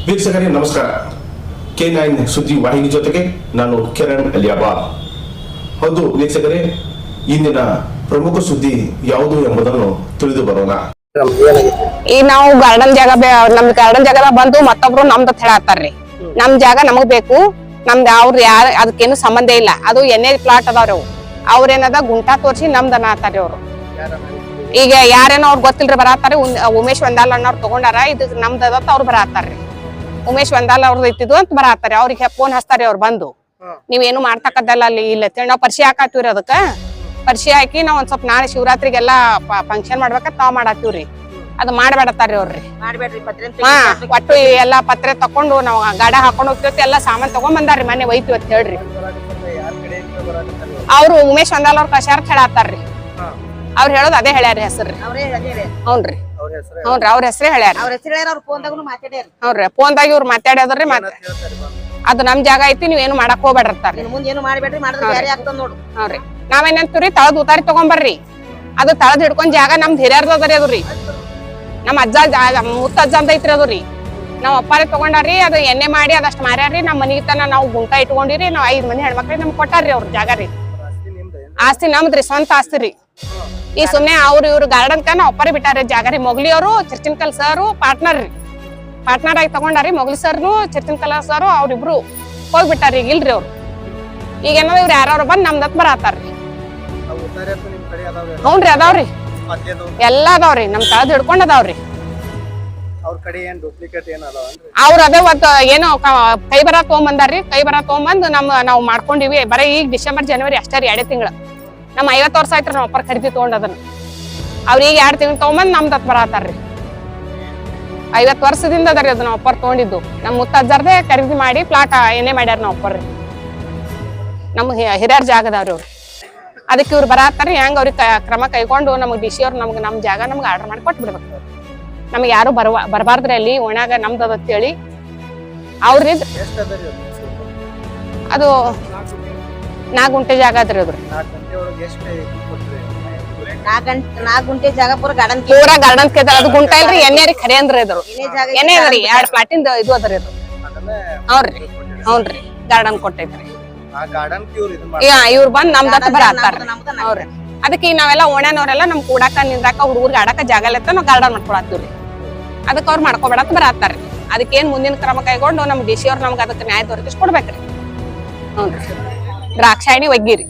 ವೀಕ್ಷಕರೇ ನಮಸ್ಕಾರ. K9 ಸುದ್ದಿ ವಾಹಿನಿ ಜೊತೆಗೆ ನಾನು ಕಿರಣ್ ಅಲಿಯಾಬಾದ್. ಹೌದು ವೀಕ್ಷಕರೇ, ಇಂದಿನ ಪ್ರಮುಖ ಸುದ್ದಿ ಯಾವುದು ಎಂಬುದನ್ನು ತಿಳಿದು ಬರೋಣ. ಈಗ ನಾವು ಗಾರ್ಡನ್ ಜಾಗ ನಮ್ ಗಾರ್ಡನ್ ಜಾಗದಾಗ ಬಂದು ಮತ್ತೊಬ್ರು ನಮ್ದು ಹೇಳತ್ತಾರ್ರಿ. ನಮ್ ಜಾಗ ನಮಗ್ ಬೇಕು, ನಮ್ದು ಅವ್ರ ಯಾರ ಅದಕ್ಕೇನು ಸಂಬಂಧ ಇಲ್ಲ. ಅದು ಎಣ್ಣೆ ಪ್ಲಾಟ್ ಅದಾವ್ರಿ. ಅವ್ರೇನದ ಗುಂಟಾ ತೋರ್ಸಿ ನಮ್ದನ ಆತಾರ್ರಿ ಅವ್ರು. ಈಗ ಯಾರೇನೋ ಅವ್ರ ಗೊತ್ತಿಲ್ರಿ ಬರತ್ತಾರಿ. ಉಮೇಶ್ ವಂದಾಲ್ ಅನ್ನೋರ್ ತಗೊಂಡಾರ, ಇದು ನಮ್ದದತ್ತ ಅವ್ರು ಬರತ್ತಾರ್ರಿ. ಉಮೇಶ್ ವಂದಾಲ್ ಅವ್ರದ್ದು ಇತ್ತಿದ್ದು ಅಂತ ಬರತ್ತಾರಿ. ಅವ್ರಿಗೆ ಫೋನ್ ಹಚ್ತಾರಿ ಅವ್ರು ಬಂದು, ನೀವೇನು ಮಾಡ್ತಕ್ಕದ್ದಲ್ಲ ಅಲ್ಲಿ ಇಲ್ಲ ನಾವ್ ಪರಿಚಯ ಹಾಕತ್ತೀವ್ರಿ. ಅದಕ್ಕ ಪರಿಚಯ ಹಾಕಿ ನಾವ್ ಒಂದ್ ಸ್ವಲ್ಪ ನಾಳೆ ಶಿವರಾತ್ರಿಗೆಲ್ಲಾ ಫಂಕ್ಷನ್ ಮಾಡ್ಬೇಕಂತ ತಾವ್ ಮಾಡತ್ತೀವ್ರಿ. ಅದು ಮಾಡ್ಬೇಡತ್ತಾರ್ರಿ ಅವ್ರಿ. ಒಟ್ಟು ಎಲ್ಲಾ ಪತ್ರೆ ತಕೊಂಡು ನಾವ್ ಗಾಡ ಹಾಕೊಂಡ್ ಹೋಗ್ತಿವತ್ತಿ ಎಲ್ಲಾ ಸಾಮಾನ್ ತಗೊಂಡ್ ಬಂದಾರ್ರಿ. ಮನೆ ಒಯ್ತಿವತ್ ಹೇಳ್ರಿ. ಅವ್ರು ಉಮೇಶ್ ವಂದಾಲ್ ಅವ್ರ ಕಶಾರ್ ಹೇಳತ್ತಾರ್ರಿ. ಅವ್ರು ಹೇಳೋದು ಅದೇ ಹೇಳ್ಯಾರಿ ಹೆಸರು. ಹ್ಞೂನ್ರಿ ಹ್ಞೂನ್ರಿ ಅವ್ರ ಹೆಸರೇ ಹೇಳ್ಯಾರ. ಹ್ಞೂನ್ರಿ ಫೋನ್ದಾಗ ಇವ್ರು ಮಾತಾಡ್ಯಾದ್ರಿ. ಮತ್ತೆ ಅದು ನಮ್ ಜಾಗ ಐತಿ, ನೀವೇನು ಮಾಡಕ್ ಹೋಗ್ಬೇಡ್ರಿ. ಹ್ಞೂನ್ರಿ ನಾವೇನಂತೀವ್ರಿ, ತಳದ್ ಉತಾರಿ ತಗೊಂಬರ್ರಿ. ಅದು ತಳದ್ ಹಿಡ್ಕೊಂಡ್ ಜಾಗ ನಮ್ದು ಹಿರಿಯರ್ದದ್ರಿ. ಅದು ರೀ ನಮ್ ಅಜ್ಜ ಮುತ್ತ ಅಜ್ಜ ಅಂತ ಐತ್ರಿ. ಅದು ರೀ ನಾವ್ ಅಪ್ಪಾರಿ ತಗೊಂಡಾರಿ. ಅದು ಎಣ್ಣೆ ಮಾಡಿ ಅದಷ್ಟ್ ಮಾರ್ಯಾರ್ರಿ. ನಮ್ ಮನಿಗೆ ತನ ನಾವು ಗುಂಟ ಇಟ್ಕೊಂಡಿರಿ. ನಾವ್ 5 ಮಂದಿ ಹೆಣ್ಮಕ್ಳಿಗೆ ನಮ್ಗೆ ಕೊಟ್ಟಾರ್ರಿ ಅವ್ರ ಜಾಗ ರೀ. ಆಸ್ತಿ ನಮ್ದ್ರಿ, ಸ್ವಂತ ಆಸ್ತಿ ರೀ. ಈ ಸುಮ್ನೆ ಅವ್ರು ಇವ್ರು ಗಾರ್ಡನ್ ನಾವ್ ಅಪ್ಪಾರಿ ಬಿಟ್ಟಾರಿ ಜಾಗ ರೀ. ಮೊಗ್ಲಿ ಅವರು ಚಿರ್ಚಿನ್ಕಲ್ ಸರ್ ಪಾರ್ಟ್ನರ್ ರೀ. ಪಾರ್ಟ್ನರ್ ಆಗಿ ತಗೊಂಡಾರಿ. ಮೊಗ್ಲಿ ಸರ್ನು ಚಿರ್ಚಿನ್ಕಲ್ ಸರ್ ಅವ್ರಿಬ್ರು ಹೋಗ್ಬಿಟ್ಟಾರಿ. ಈಗ ಇಲ್ರಿ ಅವ್ರು. ಈಗ ಏನಾದ್ರು ಇವ್ರು ಯಾರು ಬಂದ್ ನಮ್ದತ್ ಬರತ್ತಾರ್ರಿ. ಹ್ಞೂನ್ರಿ ಅದಾವ್ರಿ, ಎಲ್ಲಾ ಅದಾವ್ರಿ. ನಮ್ ತಳದ್ ಹಿಡ್ಕೊಂಡ್ ಅದಾವ್ರಿ. ಅವ್ರ ಅದೇ ಏನೋ ಕೈ ಬರ ತಗೊಂಬಂದಾರ್ರಿ. ಕೈ ಬರ ತಗೊಂಬಂದ್ ನಾವ್ ಮಾಡ್ಕೊಂಡಿವಿ. ಬರೀ ಈಗ ಡಿಸೆಂಬರ್ ಜನವರಿ ಅಷ್ಟೇ ರೀ, 2 ತಿಂಗಳ. ನಮ್ 50 ವರ್ಷ ಆಯ್ತ್ರಿ ನಾವ್ ಅಪ್ಪರ್ ಖರೀದಿ ತಗೊಂಡ್ ಅದನ್ನ. ಅವ್ರ ಈಗ 2 ತಿಂಗಳು ತಗೊಂಬಂದ್ ನಮ್ದತ್ ಬರತ್ತಾರ್ರಿ. 50 ವರ್ಷದಿಂದ ಅದರಿ ಅದು ನಾವ್ ಅಪ್ಪರ್ ತಗೊಂಡಿದ್ದು. ನಮ್ ಮುತ್ತಜ್ಜರ್ದೇ ಖರೀದಿ ಮಾಡಿ ಪ್ಲಾಟ್ ಏನೇ ಮಾಡ್ಯಾರ ನಾವ್ ಅಪ್ಪರ್ರಿ. ನಮ್ ಹಿರಿಯರ್ ಜಾಗದವ್ರಿ ಅವ್ರು. ಅದಕ್ಕೆ ಇವ್ರು ಬರತ್ತಾರ್ರಿ. ಹೆಂಗ್ ಅವ್ರಿಗೆ ಕ್ರಮ ಕೈಗೊಂಡು ನಮಗ್ ಡಿ ಸಿ ಅವ್ರು ನಮ್ ಜಾಗ ನಮ್ಗೆ ಆರ್ಡರ್ ಮಾಡಿ ಕೊಟ್ಟು ಬಿಡ್ಬೇಕು. ನಮ್ಗೆ ಯಾರು ಬರಬಾರ್ದ್ರಿ ಅಲ್ಲಿ ಓಣ್ಯಾಗ ನಮ್ದು ಅದಂತೇಳಿ. ಅವ್ರಿದ್ ಅದು 4 ಗುಂಟೆ ಜಾಗ ಅದ್ರಿ. ಅದ್ರಿ 4 ಗುಂಟೆ ಜಾಗ ಪೂರಾ ಗಾರ್ಡನ್ ಕೇಳ್ತಾರ. ಅದು ಗುಂಟ ಇಲ್ರಿ, ಎಣ್ಣೆ ರೀ ಖರೆ ಅಂದ್ರಿ. ಅದ್ರ ಎಣ್ಣೆ ಅದ್ರಿ 2 ಪ್ಲಾಟಿಂದ ಇದು ಅದ್ರಿ. ಅದು ಹೌದ್ರಿ ಹೌನ್ರಿ ಗಾರ್ಡನ್ ಕೊಟ್ಟೈತ್ರಿ. ಇವ್ರು ಬಂದ್ ನಮ್ದತ್ತ ಬರತ್ತಾರ. ಅವ್ರಿ ಅದಕ್ಕೆ ನಾವೆಲ್ಲ ಓಣ್ಯಾನವ್ರೆಲ್ಲ ನಮ್ ಕೂಡಾಕ ನಿಂದ್ರಾಕ ಹುಡುಗರ್ಗೆ ಆಡಾಕ ಜಾಗ ಇಲ್ಲತ್ತ ನಾವ್ ಗಾರ್ಡನ್ ಮಾಡ್ಕೊಳತ್ತೀವ್ರಿ. ಅದಕ್ಕೆ ಅವ್ರು ಮಾಡ್ಕೊಬೇಡತ್ ಬರತ್ತಾರ್ರಿ. ಅದಕ್ಕೇನ್ ಮುಂದಿನ ಕ್ರಮ ಕೈಗೊಂಡು ನಮ್ ಡಿ ಸಿ ಅವ್ರು ನಮ್ಗೆ ಅದಕ್ಕೆ ನ್ಯಾಯ ದೊರಕಿಸ್ಕೊಡ್ಬೇಕ್ರಿ. ಹ್ಞೂನ್ರಿ ದ್ರಾಕ್ಷಾಯಣಿ ಒಗ್ಗಿರಿ.